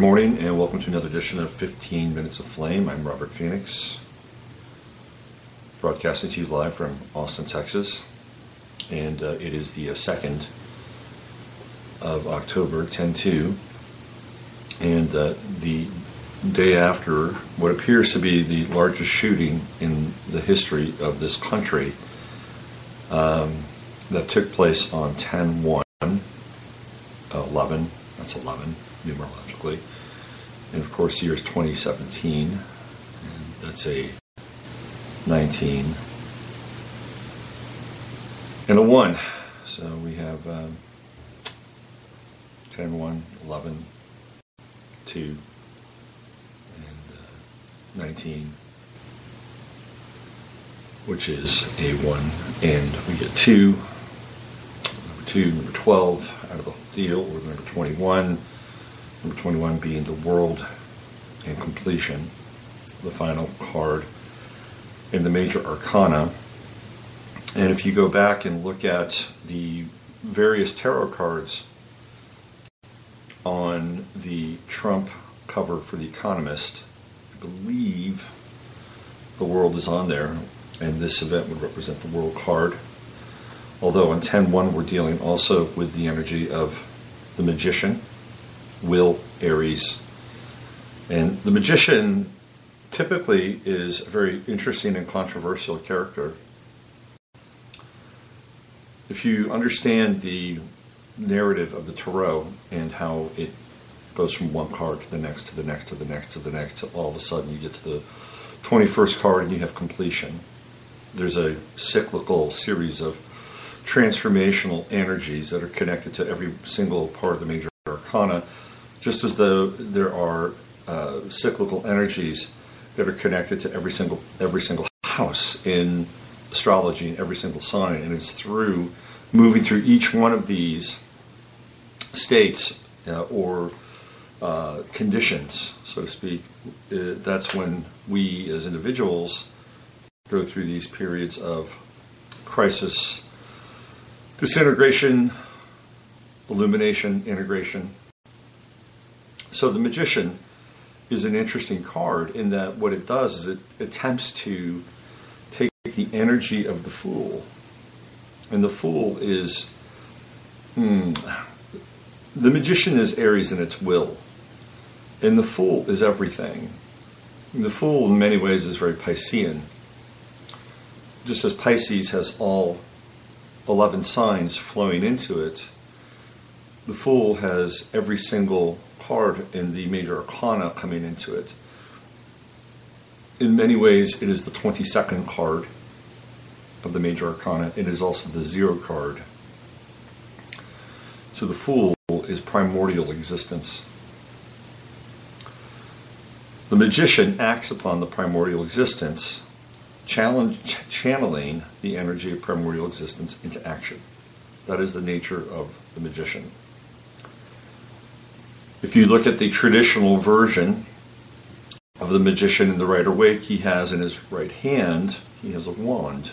Good morning and welcome to another edition of 15 Minutes of Flame. I'm Robert Phoenix, broadcasting to you live from Austin, Texas. And it is the 2nd of October, 10/2. And the day after what appears to be the largest shooting in the history of this country that took place on 10/1/11. That's 11 numerologically. And of course, the year is 2017. And that's a 19 and a 1. So we have 10/1, 11, 2, and 19, which is a 1. And we get 2, number 2, number 12 out of the deal, or number 21. Number 21 being the world and completion, the final card in the major arcana. And if you go back and look at the various tarot cards on the Trump cover for The Economist, I believe the world is on there, and this event would represent the world card. Although on 10/1 we're dealing also with the energy of the magician, Will, Aries. And the magician typically is a very interesting and controversial character. If you understand the narrative of the tarot and how it goes from one card to the next, to the next, to the next, to the next, till all of a sudden you get to the 21st card and you have completion. There's a cyclical series of transformational energies that are connected to every single part of the major arcana, just as though there are cyclical energies that are connected to every single house in astrology and every single sign. And it's through moving through each one of these states or conditions, so to speak, that's when we as individuals go through these periods of crisis, disintegration, illumination, integration. So the magician is an interesting card in that what it does is it attempts to take the energy of the fool. And the fool is, the magician is Aries in its will. And the fool is everything. And the fool in many ways is very Piscean. Just as Pisces has all 11 signs flowing into it, the Fool has every single card in the major arcana coming into it. In many ways, it is the 22nd card of the major arcana. It is also the 0 card. So the Fool is primordial existence. The magician acts upon the primordial existence, channeling the energy of primordial existence into action. That is the nature of the magician. If you look at the traditional version of the magician in the Rider-Waite, he has in his right hand, he has a wand.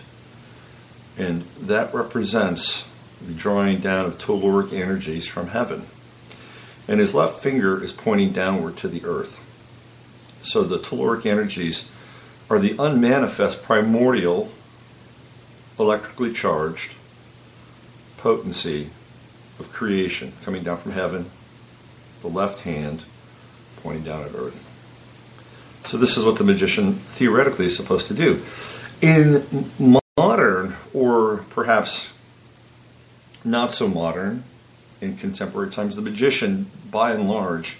And that represents the drawing down of telluric energies from heaven. And his left finger is pointing downward to the earth. So the telluric energies are the unmanifest primordial, electrically charged potency of creation coming down from heaven, the left hand pointing down at earth. So this is what the magician theoretically is supposed to do. In modern, or perhaps not so modern, in contemporary times, the magician, by and large,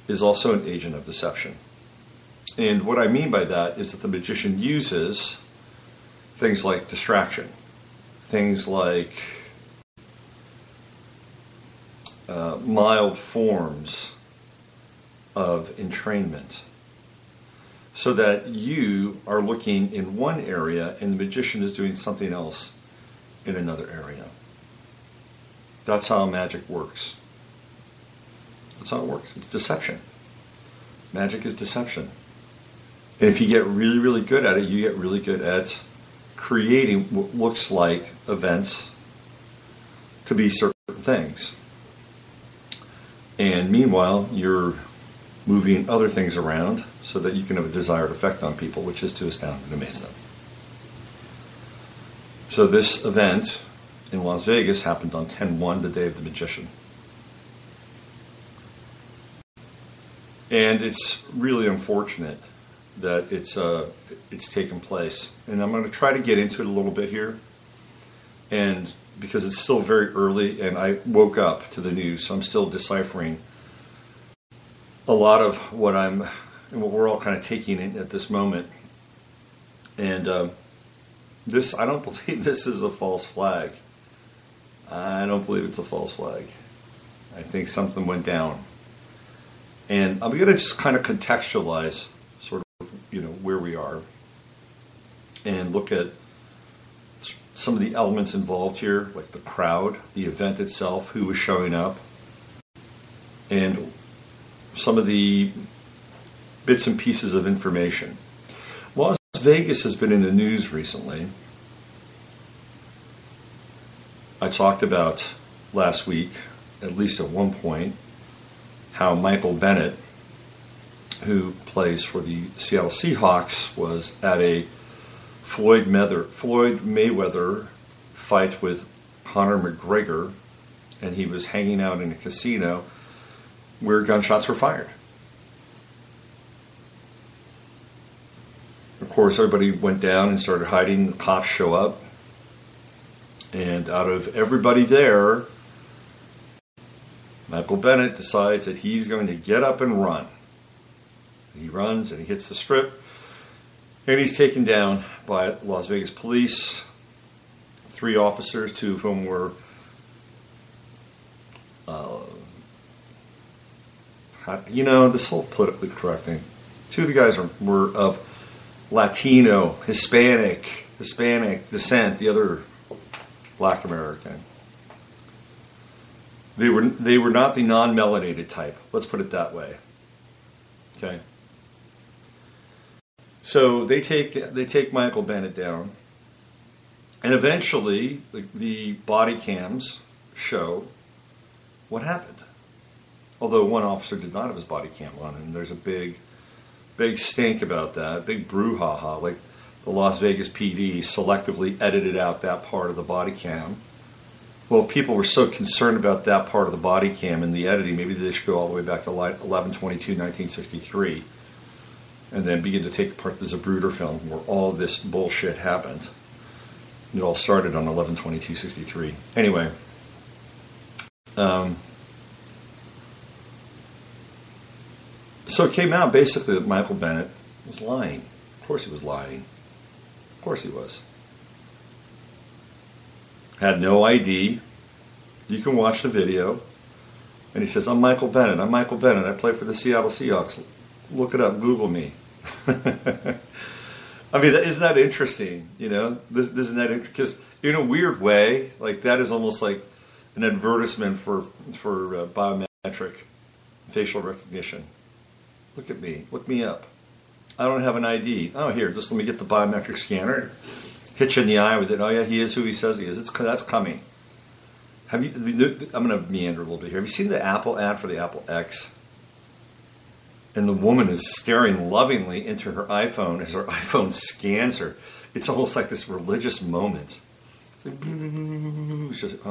is also an agent of deception. And what I mean by that is that the magician uses things like distraction, things like mild forms of entrainment, so that you are looking in one area and the magician is doing something else in another area. That's how magic works. That's how it works. It's deception. Magic is deception. And if you get really, really good at it, you get really good at creating what looks like events to be certain things. And meanwhile, you're moving other things around so that you can have a desired effect on people, which is to astound and amaze them. So this event in Las Vegas happened on 10/1, the day of the magician. And it's really unfortunate that it's taken place. And I'm going to try to get into it a little bit here. And because it's still very early and I woke up to the news, so I'm still deciphering a lot of what we're all kind of taking in at this moment. And I don't believe this is a false flag. I don't believe it's a false flag. I think something went down. And I'm going to just kind of contextualize sort of, where we are and look at some of the elements involved here, like the crowd, the event itself, who was showing up, and some of the bits and pieces of information. Las Vegas has been in the news recently. I talked about last week, at least at one point, how Michael Bennett, who plays for the Seattle Seahawks, was at a Floyd Mayweather fight with Conor McGregor, and he was hanging out in a casino where gunshots were fired. Of course, everybody went down and started hiding. The cops show up, and out of everybody there, Michael Bennett decides that he's going to get up and run. He runs and he hits the strip, and he's taken down by Las Vegas police. 3 officers, 2 of whom were this whole politically correct thing. 2 of the guys were of Latino, Hispanic descent. The other Black American. They were not the non-melanated type. Let's put it that way. Okay. So they take Michael Bennett down, and eventually the body cams show what happened. Although one officer did not have his body cam on, and there's a big stink about that, big brouhaha. Like the Las Vegas PD selectively edited out that part of the body cam. Well, if people were so concerned about that part of the body cam and the editing, maybe they should go all the way back to 11/22/1963 and then begin to take apart the Zapruder film where all this bullshit happened. It all started on 11/22/63. Anyway, so it came out basically that Michael Bennett was lying. Of course he was lying. Of course he was. Had no ID. You can watch the video. And he says, I'm Michael Bennett. I play for the Seattle Seahawks. Look it up. Google me. I mean, isn't that interesting? Isn't that interesting? Because in a weird way, like that is almost like an advertisement for biometric facial recognition. Look at me. Look me up. I don't have an ID. Oh, here, just let me get the biometric scanner. Hit you in the eye with it. Oh yeah, he is who he says he is. That's coming. I'm going to meander a little bit here. Have you seen the Apple ad for the Apple X? And the woman is staring lovingly into her iPhone as her iPhone scans her. It's almost like this religious moment. It's like, she's like,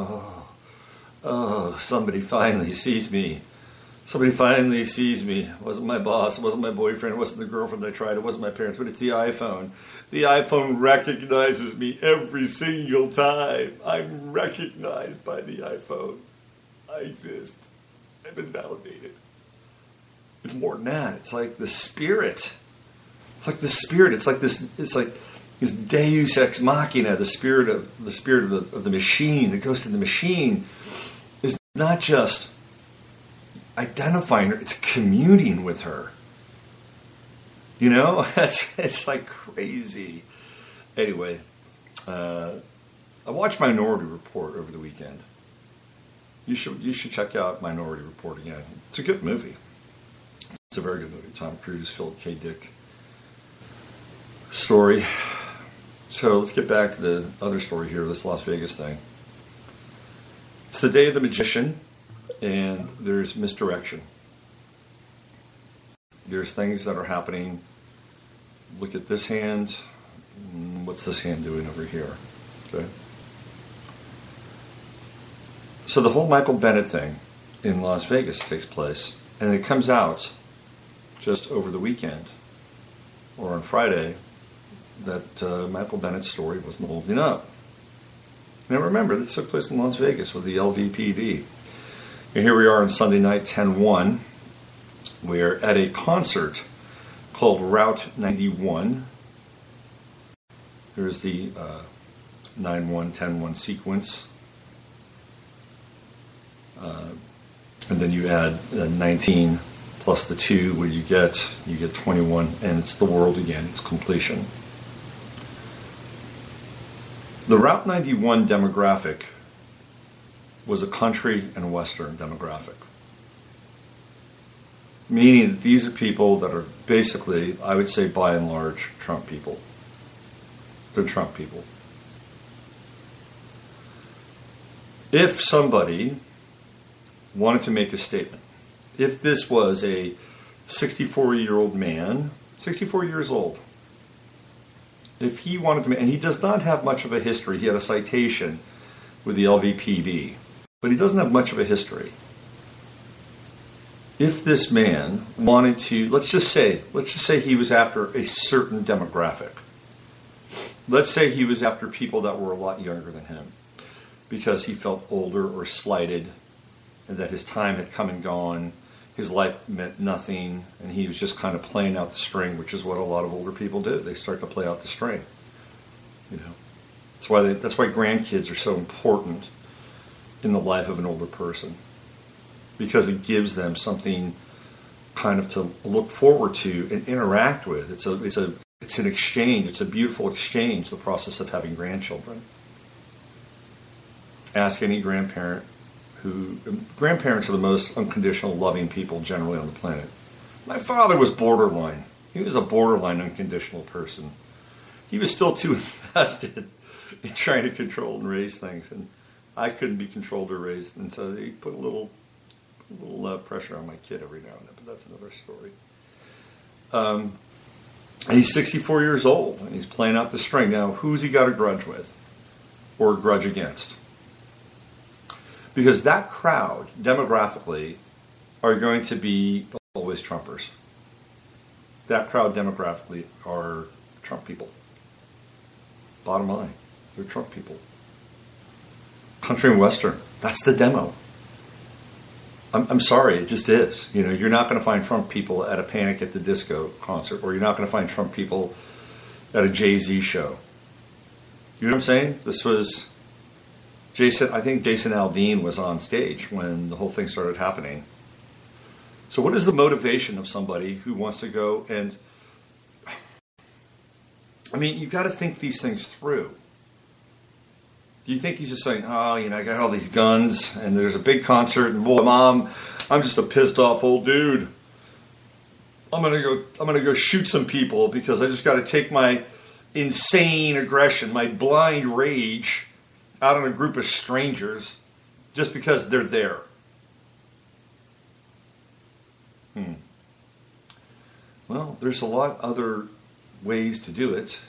oh, somebody finally sees me. Somebody finally sees me. It wasn't my boss. It wasn't my boyfriend. It wasn't the girlfriend I tried. It wasn't my parents. But it's the iPhone. The iPhone recognizes me every single time. I'm recognized by the iPhone. I exist. I've been validated. It's more than that. It's like the spirit. It's like the spirit. It's like this. It's like this Deus ex machina. The spirit of the machine. The ghost of the machine is not just identifying her, it's communing with her. It's like crazy. Anyway, I watched Minority Report over the weekend. You should check out Minority Report again. It's a good movie. It's a very good movie. Tom Cruise, Philip K. Dick story. So let's get back to the other story here, this Las Vegas thing. It's the day of the magician. and there's misdirection. There's things that are happening. Look at this hand. What's this hand doing over here? Okay. So the whole Michael Bennett thing in Las Vegas takes place, and it comes out just over the weekend or on Friday that Michael Bennett's story wasn't holding up. Now remember, this took place in Las Vegas with the LVPD. And here we are on Sunday night, 10/1. We're at a concert called Route 91. There's the 9-1, 10-1 sequence. And then you add 19 plus the 2, where you get 21, and it's the world again, it's completion. The Route 91 demographic was a country and western demographic. Meaning that these are people that are basically, I would say by and large, Trump people. They're Trump people. If somebody wanted to make a statement, if this was a 64-year-old man, 64 years old, if he wanted to, and he does not have much of a history, he had a citation with the LVPD, but he doesn't have much of a history. If this man wanted to, let's just say he was after a certain demographic. Let's say he was after people that were a lot younger than him because he felt older or slighted and that his time had come and gone, his life meant nothing, and he was just kind of playing out the string, which is what a lot of older people do. They start to play out the string. You know, that's why grandkids are so important in the life of an older person, because it gives them something kind of to look forward to and interact with. It's an exchange. It's a beautiful exchange, the process of having grandchildren. Ask any grandparent. Grandparents are the most unconditional, loving people generally on the planet. My father was borderline. He was a borderline unconditional person. He was still too invested in trying to control and raise things, and I couldn't be controlled or raised, and so he put a little pressure on my kid every now and then, but that's another story. He's 64 years old, and he's playing out the string. Now, who's he got a grudge with or a grudge against? Because that crowd, demographically, are going to be always Trumpers. That crowd, demographically, are Trump people. Bottom line, they're Trump people. Country and Western, that's the demo. I'm sorry, it just is. You know, you're not going to find Trump people at a Panic at the Disco concert, or you're not going to find Trump people at a Jay-Z show. You know what I'm saying? This was I think Jason Aldean was on stage when the whole thing started happening. So what is the motivation of somebody who wants to go and, I mean, you've got to think these things through. Do you think he's just saying, oh, you know, I got all these guns and there's a big concert and boy, Mom, I'm just a pissed off old dude. I'm gonna go shoot some people because I just got to take my insane aggression, my blind rage out on a group of strangers just because they're there. Well, there's a lot other ways to do it.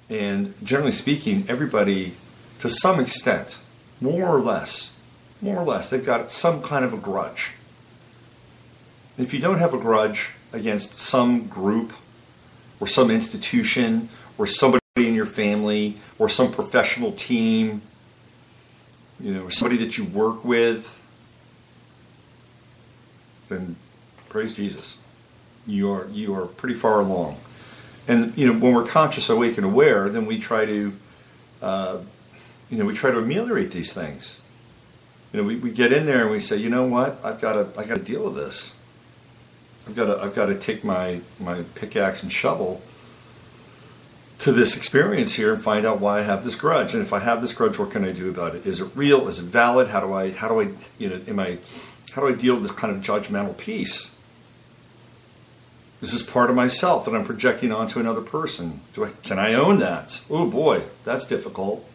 And generally speaking, everybody, to some extent, more or less, they've got some kind of a grudge. If you don't have a grudge against some group or some institution or somebody in your family or some professional team, you know, or somebody that you work with, then praise Jesus. You are pretty far along. And you know, when we're conscious, awake, and aware, then we try to ameliorate these things. You know, we get in there and we say, you know what, I got to deal with this. I've got to take my pickaxe and shovel to this experience here and find out why I have this grudge. And if I have this grudge, what can I do about it? Is it real? Is it valid? How do I deal with this kind of judgmental piece? This is part of myself that I'm projecting onto another person. Can I own that? Oh boy, that's difficult.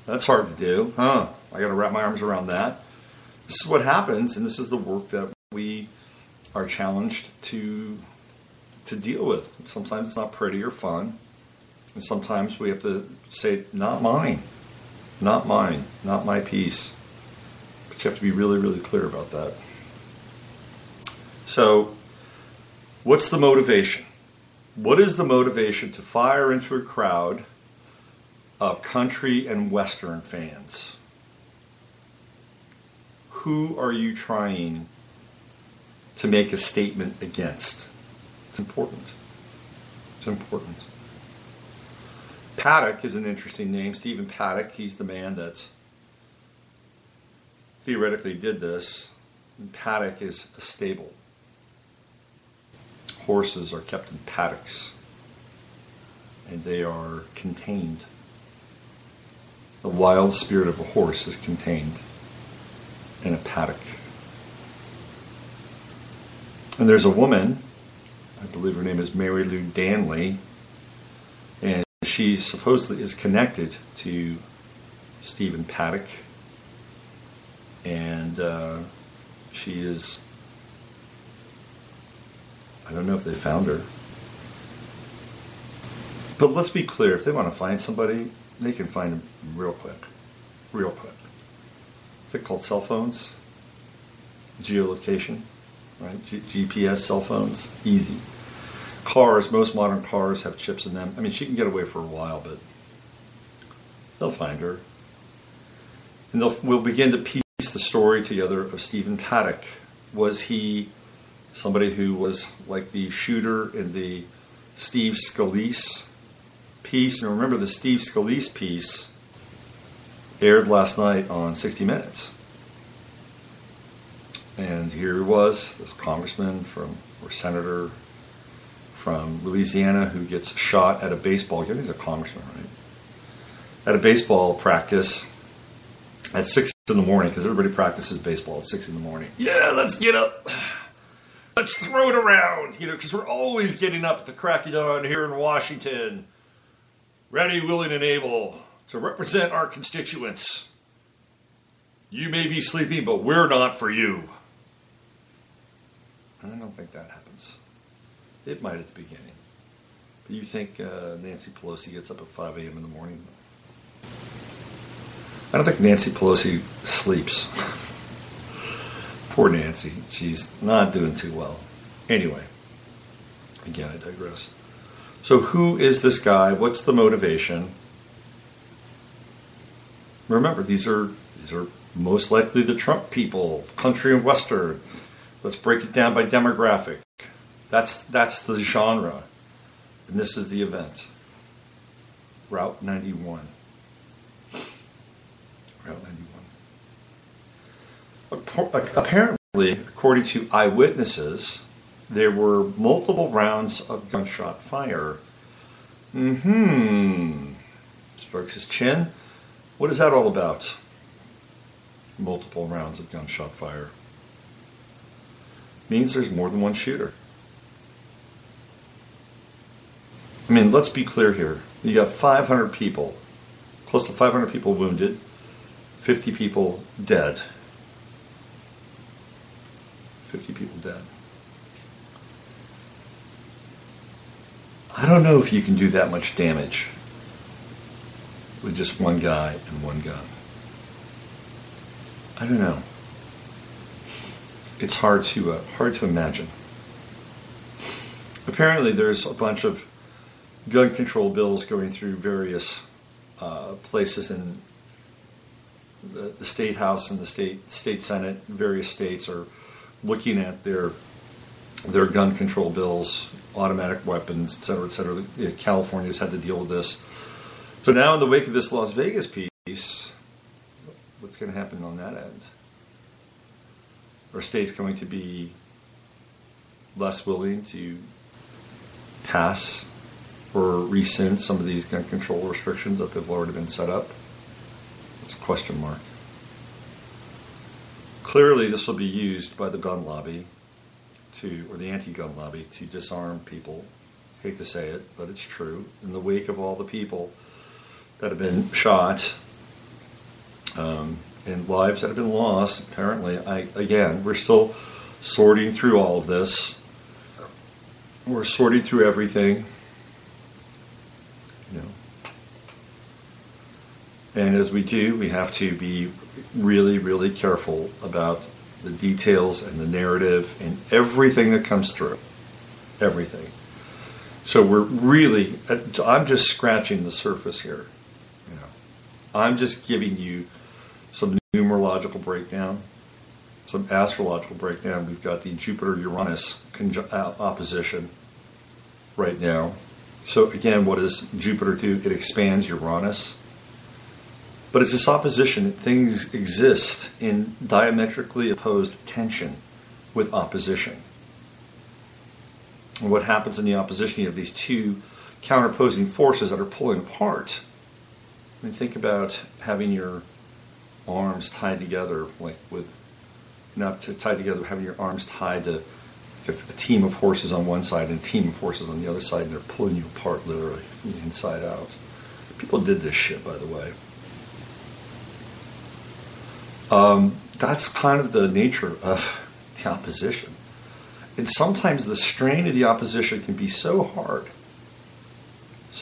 That's hard to do, huh? I got to wrap my arms around that. this is what happens, and this is the work that we are challenged to deal with. Sometimes it's not pretty or fun, and sometimes we have to say, not mine, not mine, not my piece. But you have to be really, really clear about that. So, what's the motivation? What is the motivation to fire into a crowd of country and Western fans? Who are you trying to make a statement against? It's important. It's important. Paddock is an interesting name. Stephen Paddock, he's the man that theoretically did this. And paddock is a stable. Horses are kept in paddocks, and they are contained. The wild spirit of a horse is contained in a paddock. And there's a woman, I believe her name is Mary Lou Danley, and she supposedly is connected to Stephen Paddock, and she is, I don't know if they found her, but let's be clear, if they want to find somebody, they can find them real quick. Real quick. What's it called? Cell phones? Geolocation? Right? GPS cell phones? Easy. Cars, most modern cars have chips in them. I mean, she can get away for a while, but they'll find her. And we'll begin to piece the story together of Stephen Paddock. Was he somebody who was like the shooter in the Steve Scalise piece? And remember, the Steve Scalise piece aired last night on 60 Minutes. And here he was, this congressman or senator from Louisiana who gets shot at a baseball game. He's a congressman, right? At a baseball practice at 6 in the morning, because everybody practices baseball at 6 in the morning. Yeah, let's get up. Let's throw it around, because we're always getting up at the crack of dawn here in Washington, ready, willing, and able to represent our constituents. You may be sleeping, but we're not for you. I don't think that happens. It might at the beginning. But you think Nancy Pelosi gets up at 5 a.m. in the morning? I don't think Nancy Pelosi sleeps. Poor Nancy. She's not doing too well. Anyway, again, I digress. So who is this guy? What's the motivation? Remember, these are most likely the Trump people, country and Western. Let's break it down by demographic. That's the genre. And this is the event. Route 91. Route 91. Apparently, according to eyewitnesses, there were multiple rounds of gunshot fire. Strokes his chin. What is that all about? Multiple rounds of gunshot fire. Means there's more than one shooter. I mean, let's be clear here. You got 500 people, close to 500 people wounded, 50 people dead. 50 people dead. I don't know if you can do that much damage with just one guy and one gun. I don't know. It's hard to imagine. Apparently, there's a bunch of gun control bills going through various places in the state house and the state senate. Various states are looking at their gun control bills, automatic weapons, et cetera, et cetera. California's had to deal with this. So now, in the wake of this Las Vegas piece, what's going to happen on that end? Are states going to be less willing to pass or rescind some of these gun control restrictions that have already been set up? It's a question mark. Clearly, this will be used by the gun lobby or the anti-gun lobby to disarm people. Hate to say it, but it's true. In the wake of all the people that have been shot, and and lives that have been lost. Apparently, again, we're still sorting through all of this. We're sorting through everything, you know. And as we do, we have to be really, really careful about the details and the narrative and everything that comes through. Everything. So we're really, I'm just scratching the surface here. You know, I'm just giving you some numerological breakdown, some astrological breakdown. We've got the Jupiter-Uranus opposition right now. So again, what does Jupiter do? It expands Uranus. But it's this opposition. Things exist in diametrically opposed tension with opposition. And what happens in the opposition? You have these two counterposing forces that are pulling apart. I mean, think about having your arms tied together, like with, not tied together, having your arms tied to a team of horses on one side and a team of horses on the other side, and they're pulling you apart literally from the inside out. People did this shit, by the way. That's kind of the nature of the opposition. And sometimes the strain of the opposition can be so hard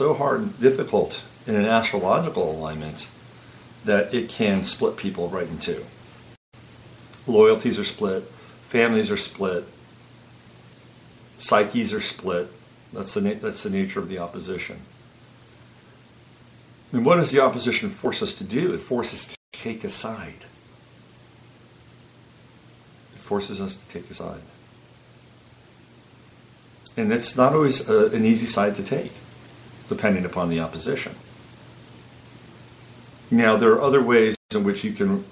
and difficult in an astrological alignment that it can split people right in two. Loyalties are split, families are split, psyches are split. That's the nature of the opposition. And what does the opposition force us to do? It forces us to take a side. Forces us to take a side. And it's not always an easy side to take, depending upon the opposition. Now, there are other ways in which you can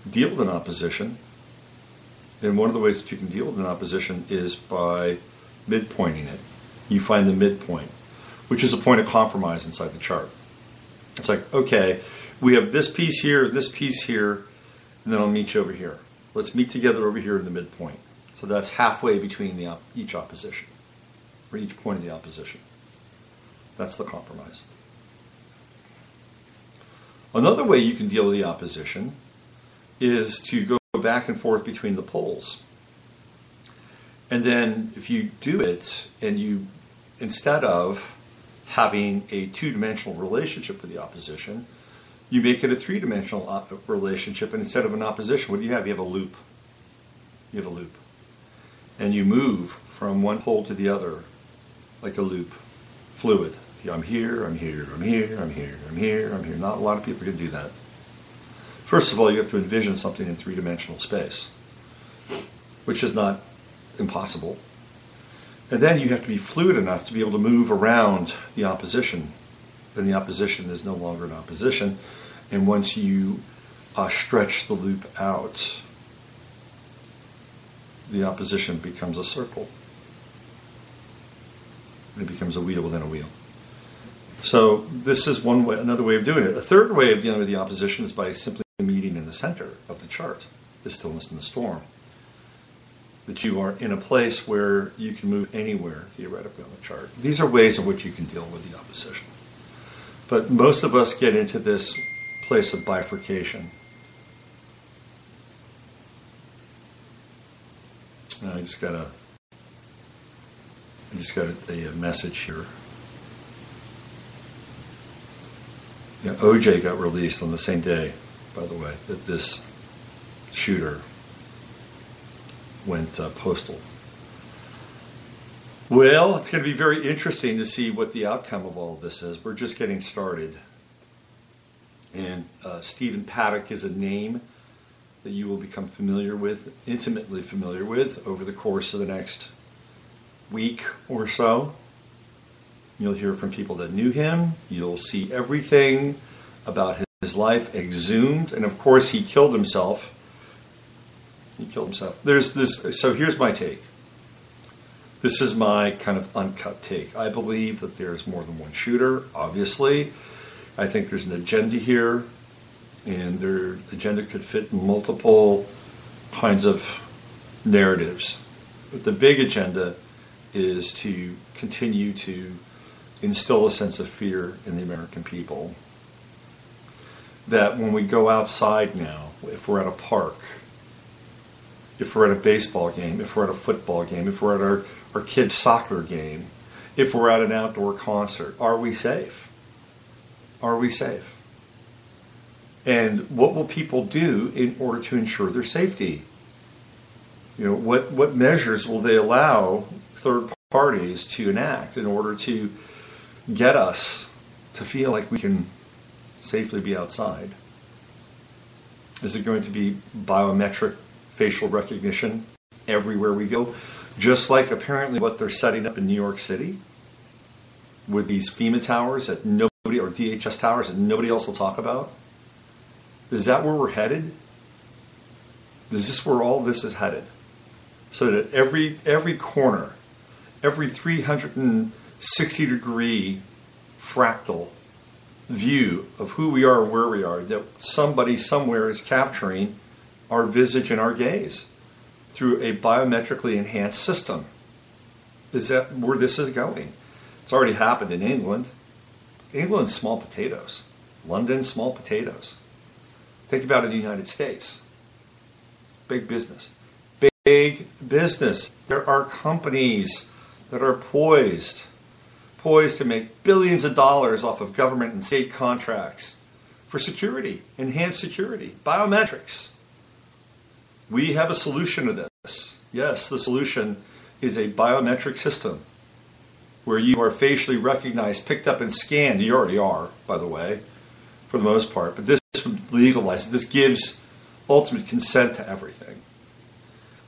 deal with an opposition. And one of the ways that you can deal with an opposition is by midpointing it. You find the midpoint, which is a point of compromise inside the chart. It's like, okay, we have this piece here, and then I'll meet you over here. Let's meet together over here in the midpoint. So that's halfway between each opposition, or each point of the opposition. That's the compromise. Another way you can deal with the opposition is to go back and forth between the poles. And then if you do it, and you, instead of having a two-dimensional relationship with the opposition, you make it a three-dimensional relationship, and instead of an opposition, what do you have? You have a loop. You have a loop. And you move from one pole to the other like a loop, fluid. I'm here, I'm here, I'm here, I'm here, I'm here, I'm here. Not a lot of people can do that. First of all, you have to envision something in three-dimensional space, which is not impossible. And then you have to be fluid enough to be able to move around the opposition. Then the opposition is no longer an opposition. And once you stretch the loop out, the opposition becomes a circle. It becomes a wheel within a wheel. So this is one way, another way of doing it. A third way of dealing with the opposition is by simply meeting in the center of the chart, the stillness and the storm. That you are in a place where you can move anywhere theoretically on the chart. These are ways in which you can deal with the opposition. But most of us get into this place of bifurcation. I just got a message here. You know, OJ got released on the same day, by the way, that this shooter went postal. Well, it's going to be very interesting to see what the outcome of all of this is. We're just getting started. And Stephen Paddock is a name that you will become familiar with, intimately familiar with, over the course of the next week or so. You'll hear from people that knew him. You'll see everything about his life exhumed. And of course, he killed himself. He killed himself. There's this. So here's my take. This is my kind of uncut take. I believe that there's more than one shooter, obviously. I think there's an agenda here, and their agenda could fit multiple kinds of narratives. But the big agenda is to continue to instill a sense of fear in the American people. that when we go outside now, if we're at a park, if we're at a baseball game, if we're at a football game, if we're at our kids' soccer game, if we're at an outdoor concert, are we safe? Are we safe? And what will people do in order to ensure their safety? You know, what measures will they allow third parties to enact in order to get us to feel like we can safely be outside? Is it going to be biometric facial recognition everywhere we go? Just like apparently what they're setting up in New York City with these FEMA towers that nobody, or DHS towers that nobody else will talk about? Is that where we're headed? Is this where all this is headed? So that every corner, every 360 degree fractal view of who we are and where we are, that somebody somewhere is capturing our visage and our gaze through a biometrically enhanced system. Is that where this is going? It's already happened in England. England's small potatoes. London, small potatoes. Think about it in the United States. Big business. Big business. There are companies that are poised to make billions of dollars off of government and state contracts for security, enhanced security, biometrics. We have a solution to this. Yes, the solution is a biometric system where you are facially recognized, picked up, and scanned. You already are, by the way, for the most part. But this would legalize it. This gives ultimate consent to everything.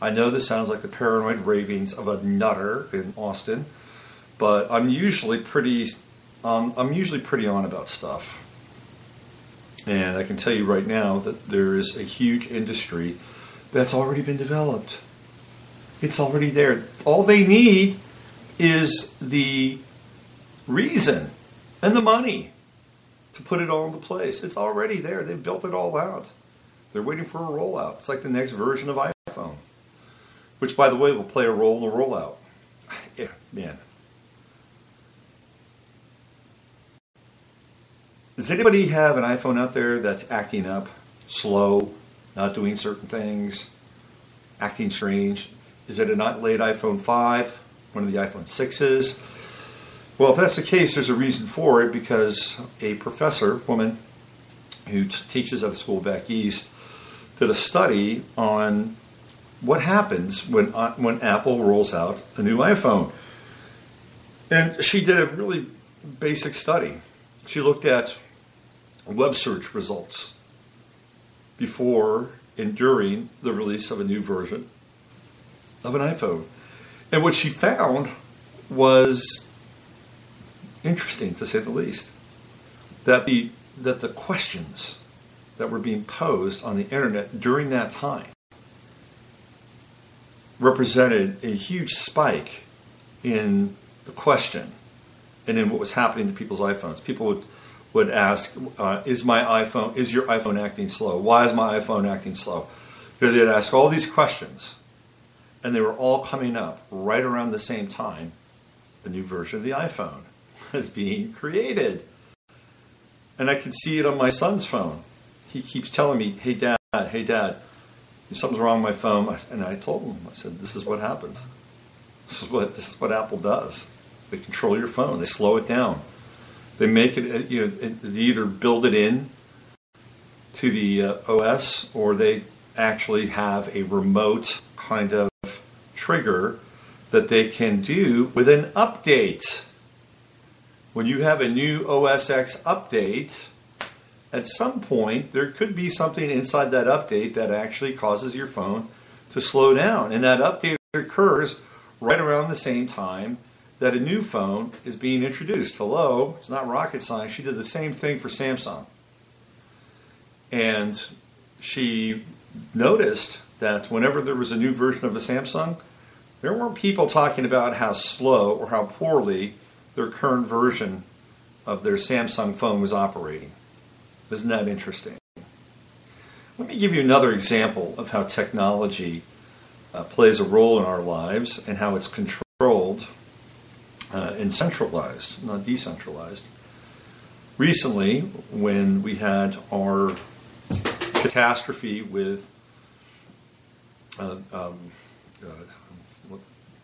I know this sounds like the paranoid ravings of a nutter in Austin, but I'm usually pretty on about stuff. And I can tell you right now that there is a huge industry that's already been developed. It's already there. All they need is the reason and the money to put it all into place. It's already there. They've built it all out. They're waiting for a rollout. It's like the next version of iPhone, which, by the way, will play a role in the rollout. Yeah, man. Does anybody have an iPhone out there that's acting up, slow, not doing certain things, acting strange? Is it a not late iPhone 5, one of the iPhone 6s? Well, if that's the case, there's a reason for it, because a professor, woman, who teaches at a school back east, did a study on what happens when Apple rolls out a new iPhone. And she did a really basic study. She looked at web search results before and during the release of a new version of an iPhone. And what she found was interesting, to say the least. That the questions that were being posed on the internet during that time represented a huge spike in the question and in what was happening to people's iPhones. People would ask, is your iPhone acting slow? Why is my iPhone acting slow? They'd ask all these questions, and they were all coming up right around the same time the new version of the iPhone was being created. And I could see it on my son's phone. He keeps telling me, hey dad, something's wrong with my phone. And I told him, I said, this is what happens. This is what Apple does. They control your phone. They slow it down. They make it, they either build it in to the OS, or they actually have a remote kind of trigger that they can do with an update. When you have a new OS X update, at some point there could be something inside that update that actually causes your phone to slow down. And that update occurs right around the same time that a new phone is being introduced. Hello, it's not rocket science. She did the same thing for Samsung. And she noticed that whenever there was a new version of a Samsung, there weren't people talking about how slow or how poorly their current version of their Samsung phone was operating. Isn't that interesting? Let me give you another example of how technology plays a role in our lives and how it's controlled and centralized, not decentralized. recently, when we had our catastrophe with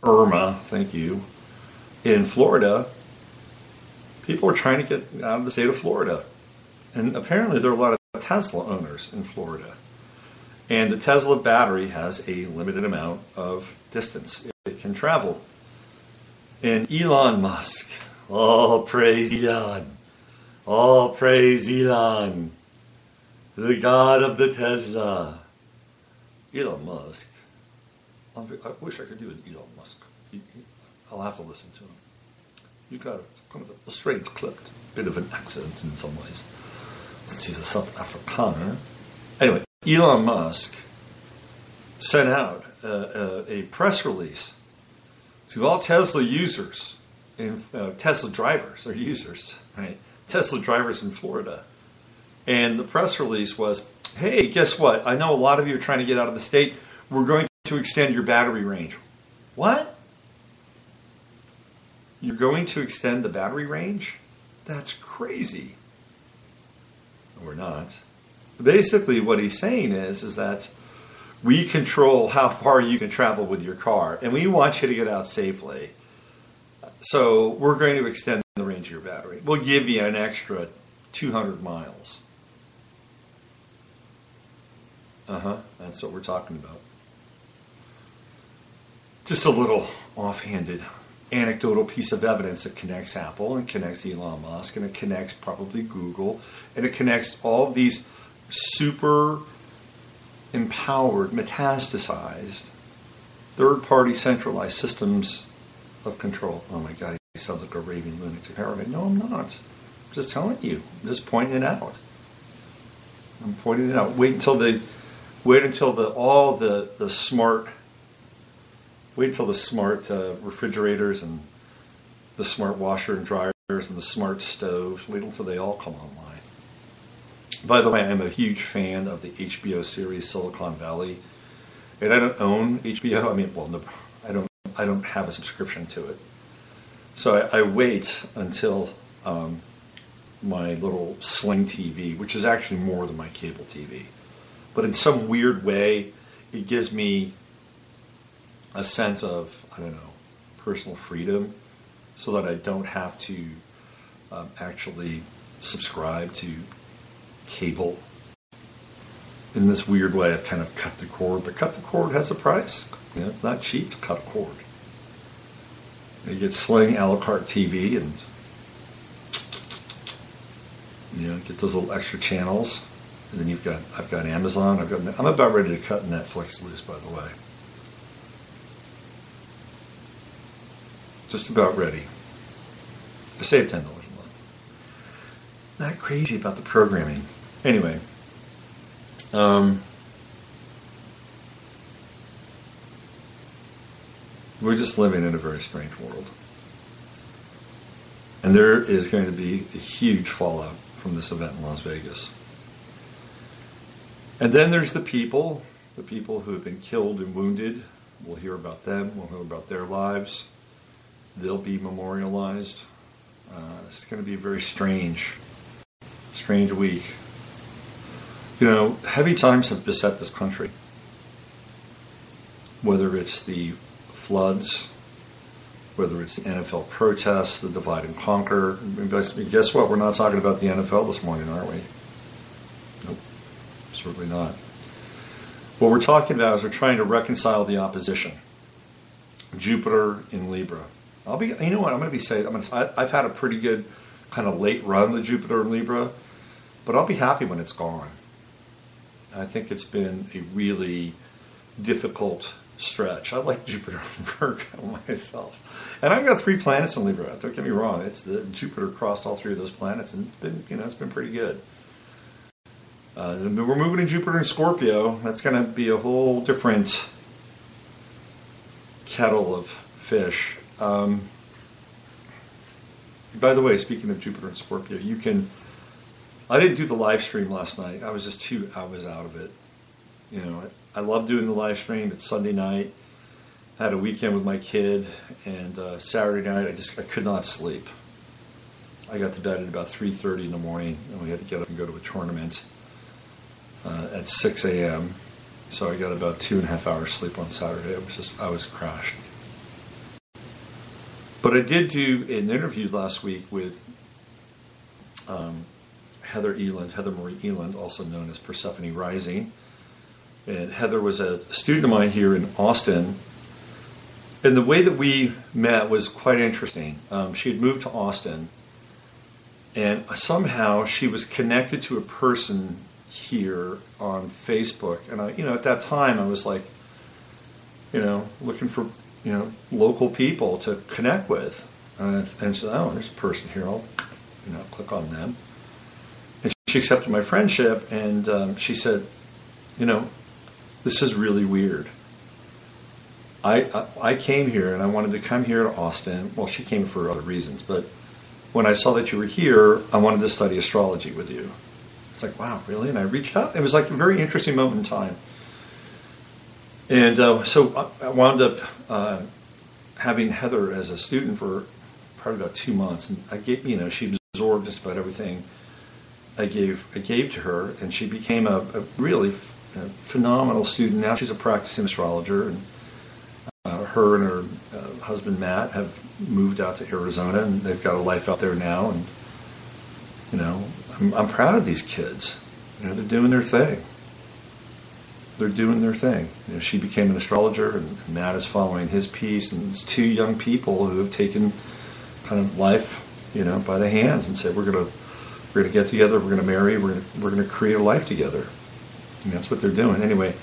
Irma, thank you, in Florida, people are trying to get out of the state of Florida. And apparently there are a lot of Tesla owners in Florida. And the Tesla battery has a limited amount of distance it can travel. And Elon Musk, oh, praise Elon. Oh, praise Elon. The God of the Tesla. Elon Musk. I wish I could do an Elon Musk. I'll have to listen to him. He's got kind of a strange clipped bit of an accent in some ways, since he's a South Afrikaner. Anyway, Elon Musk sent out a press release to all Tesla users, Tesla drivers or users, right? Tesla drivers in Florida. And the press release was, hey, guess what? I know a lot of you are trying to get out of the state. We're going to extend your battery range. What? You're going to extend the battery range? That's crazy. Or not. Basically what he's saying is that we control how far you can travel with your car, and we want you to get out safely. So we're going to extend the range of your battery. We'll give you an extra 200 miles. That's what we're talking about. Just a little offhanded anecdotal piece of evidence that connects Apple and connects Elon Musk and it connects probably Google and it connects all of these super empowered, metastasized, third-party centralized systems of control. Oh my God, he sounds like a raving lunatic. No, I'm not. I'm just telling you. I'm just pointing it out. I'm pointing it out. Wait until the smart refrigerators and the smart washer and dryers and the smart stoves. Wait until they all come online. By the way, I'm a huge fan of the HBO series Silicon Valley, and I don't own HBO. I mean, well, no, I don't have a subscription to it. So I wait until my little Sling TV, which is actually more than my cable TV, but in some weird way, it gives me a sense of, I don't know, personal freedom, so that I don't have to actually subscribe to cable. In this weird way, I've kind of cut the cord, but cut the cord has a price. You know, it's not cheap to cut a cord. You get Sling a la carte TV, and you know, get those little extra channels. And then I've got Amazon. I'm about ready to cut Netflix loose, by the way. Just about ready. I save $10 a month. Not crazy about the programming. Anyway, we're just living in a very strange world. And there is going to be a huge fallout from this event in Las Vegas. And then there's the people who have been killed and wounded. We'll hear about them. We'll hear about their lives. They'll be memorialized. It's going to be a very strange week. You know, heavy times have beset this country. Whether it's the floods, whether it's the NFL protests, the divide and conquer. Guess what? We're not talking about the NFL this morning, are we? Nope, certainly not. What we're talking about is we're trying to reconcile the opposition. Jupiter in Libra. You know what? I'm going to be saying. I've had a pretty good kind of late run with Jupiter in Libra, but I'll be happy when it's gone. I think it's been a really difficult stretch. I like Jupiter in Virgo myself. And I've got 3 planets in Libra. Don't get me wrong. Jupiter crossed all 3 of those planets, and it's been pretty good. We're moving to Jupiter in Scorpio. That's going to be a whole different kettle of fish. By the way, speaking of Jupiter and Scorpio, I didn't do the live stream last night. I was just 2 hours out of it. You know, I love doing the live stream. It's Sunday night. Had a weekend with my kid, and Saturday night I could not sleep. I got to bed at about 3:30 in the morning, and we had to get up and go to a tournament at 6 a.m. So I got about 2.5 hours sleep on Saturday. I was crashed. But I did do an interview last week with Heather Marie Eland, also known as Persephone Rising. And Heather was a student of mine here in Austin. And the way that we met was quite interesting. She had moved to Austin, and somehow she was connected to a person here on Facebook. And at that time, I was like, looking for, local people to connect with. And she said, oh, there's a person here. I'll, click on them. And she accepted my friendship, and she said, this is really weird. I came here, and I wanted to come here to Austin. Well, she came for other reasons, but when I saw that you were here, I wanted to study astrology with you. It's like, wow, really? And I reached out. It was like a very interesting moment in time. And so I wound up having Heather as a student for probably about 2 months. And I gave, she absorbed just about everything I gave to her, and she became a really phenomenal student. Now she's a practicing astrologer, and her and her husband Matt have moved out to Arizona, and they've got a life out there now. And I'm proud of these kids. They're doing their thing. They're doing their thing. She became an astrologer, and Matt is following his piece. And it's two young people who have taken kind of life, by the hands and said, we're gonna get together, we're gonna marry, we're gonna create a life together. And that's what they're doing. Anyway,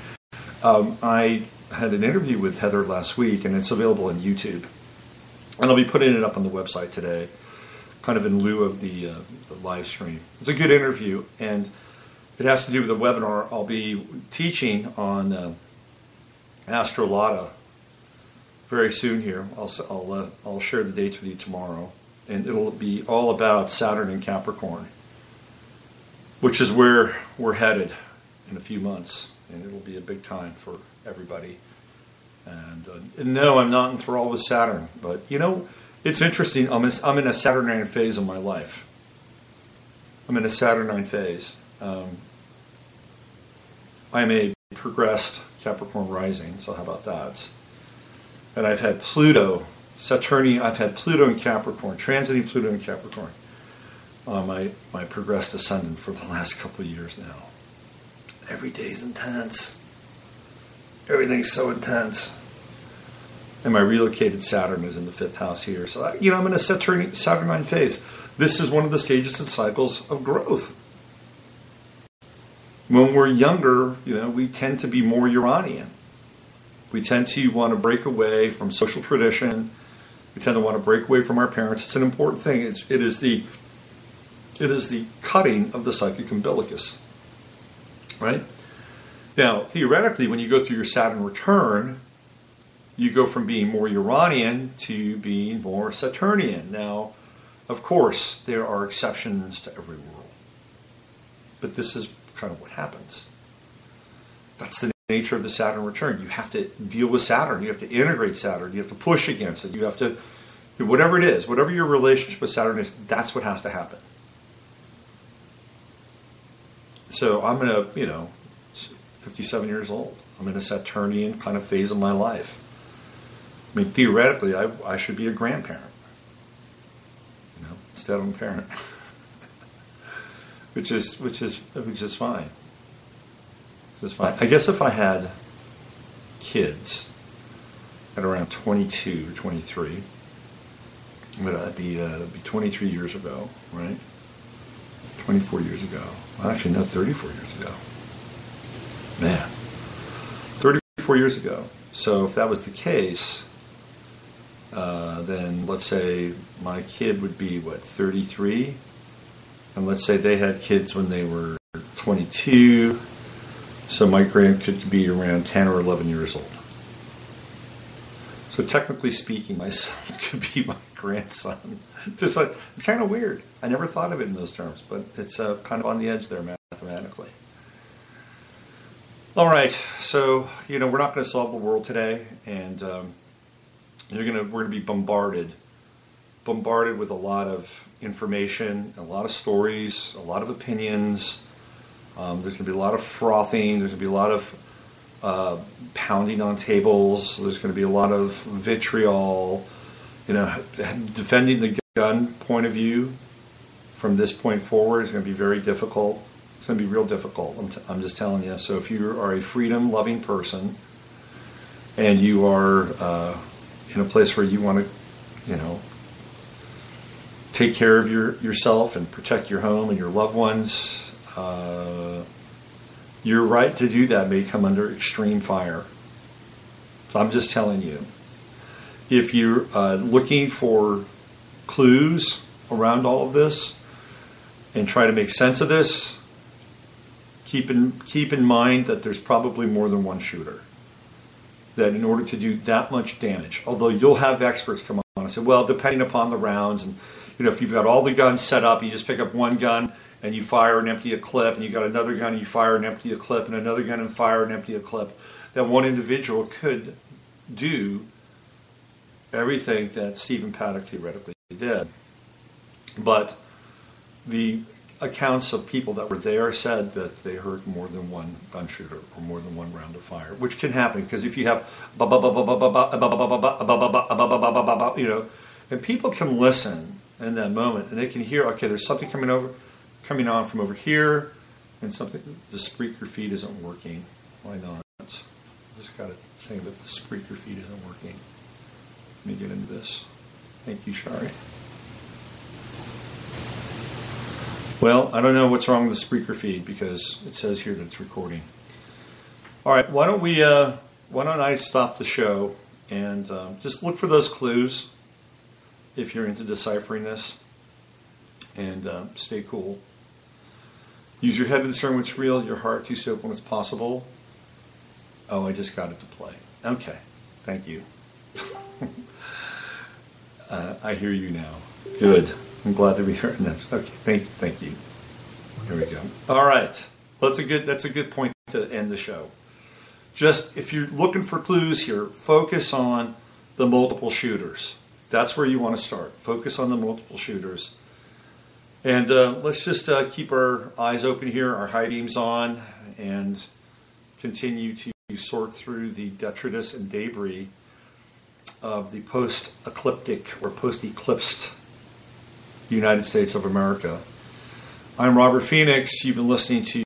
I had an interview with Heather last week, and it's available on YouTube. And I'll be putting it up on the website today, kind of in lieu of the live stream. It's a good interview, and it has to do with a webinar I'll be teaching on Astrolata very soon here. I'll share the dates with you tomorrow, and it'll be all about Saturn and Capricorn, which is where we're headed in a few months, and it'll be a big time for everybody. And no, I'm not enthralled with Saturn, but it's interesting. I'm in a Saturnine phase of my life. I'm in a Saturnine phase. I'm a progressed Capricorn rising, so how about that? And I've had Pluto, Saturnian. I've had Pluto in Capricorn, transiting Pluto in Capricorn, my progressed ascendant for the last couple of years now. Every day is intense. Everything's so intense. And my relocated Saturn is in the 5th house here. So, I'm in a Saturnine phase. This is one of the stages and cycles of growth. When we're younger, we tend to be more Uranian. We tend to want to break away from social tradition. We tend to want to break away from our parents. It's an important thing. It is the cutting of the psychic umbilicus. Right? Now, theoretically, when you go through your Saturn return, you go from being more Uranian to being more Saturnian. Now, of course, there are exceptions to every rule. But this is kind of what happens. That's the nature of the Saturn return. You have to deal with Saturn. You have to integrate Saturn. You have to push against it. You have to, whatever it is, whatever your relationship with Saturn is, that's what has to happen. So I'm in a, 57 years old. I'm in a Saturnian kind of phase of my life. I mean, theoretically, I should be a grandparent, instead of a parent, which is fine. Which is fine. I guess if I had kids at around 22 or 23, it'd be 23 years ago, right? 24 years ago. Well, actually, no, 34 years ago. Man, 34 years ago. So if that was the case, then let's say my kid would be, 33? And let's say they had kids when they were 22. So my grandkid could be around 10 or 11 years old. So technically speaking, my son could be my grandson. Just like, it's kind of weird. I never thought of it in those terms, but it's kind of on the edge there mathematically. All right, so we're not going to solve the world today, and we're going to be bombarded bombarded with a lot of information, a lot of stories, a lot of opinions. There's going to be a lot of frothing. There's going to be a lot of pounding on tables. There's going to be a lot of vitriol. You know, defending the gun point of view from this point forward is going to be very difficult. It's going to be real difficult. I'm just telling you. So if you are a freedom-loving person and you are in a place where you want to, you know, take care of yourself and protect your home and your loved ones, your right to do that may come under extreme fire. So I'm just telling you. If you're looking for clues around all of this and try to make sense of this, keep in mind that there's probably more than one shooter. That in order to do that much damage, although you'll have experts come on and say, well, depending upon the rounds, and you know, if you've got all the guns set up, you just pick up one gun and you fire and empty a clip, and you got another gun and you fire and empty a clip, and another gun and fire and empty a clip, that one individual could do everything that Stephen Paddock theoretically did. But the accounts of people that were there said that they heard more than one gun shooter or more than one round of fire, which can happen because if you have, you know, and people can listen in that moment and they can hear, okay, there's something coming on from over here, and something, the Spreaker feed isn't working. Why not? I just got a thing that the Spreaker feed isn't working. Let me get into this. Thank you, Shari. Well, I don't know what's wrong with the Spreaker feed because it says here that it's recording. All right, why don't I stop the show and just look for those clues if you're into deciphering this, and stay cool. Use your head to discern what's real, your heart to see when it's possible. Oh, I just got it to play. Okay, thank you. I hear you now. Good. I'm glad to be hearing that. Okay, thank you. Here we go. All right. That's a good point to end the show. Just if you're looking for clues here, focus on the multiple shooters. That's where you want to start. Focus on the multiple shooters. And let's just keep our eyes open here, our high beams on, and continue to sort through the detritus and debris of the post-ecliptic or post-eclipsed United States of America. I'm Robert Phoenix. You've been listening to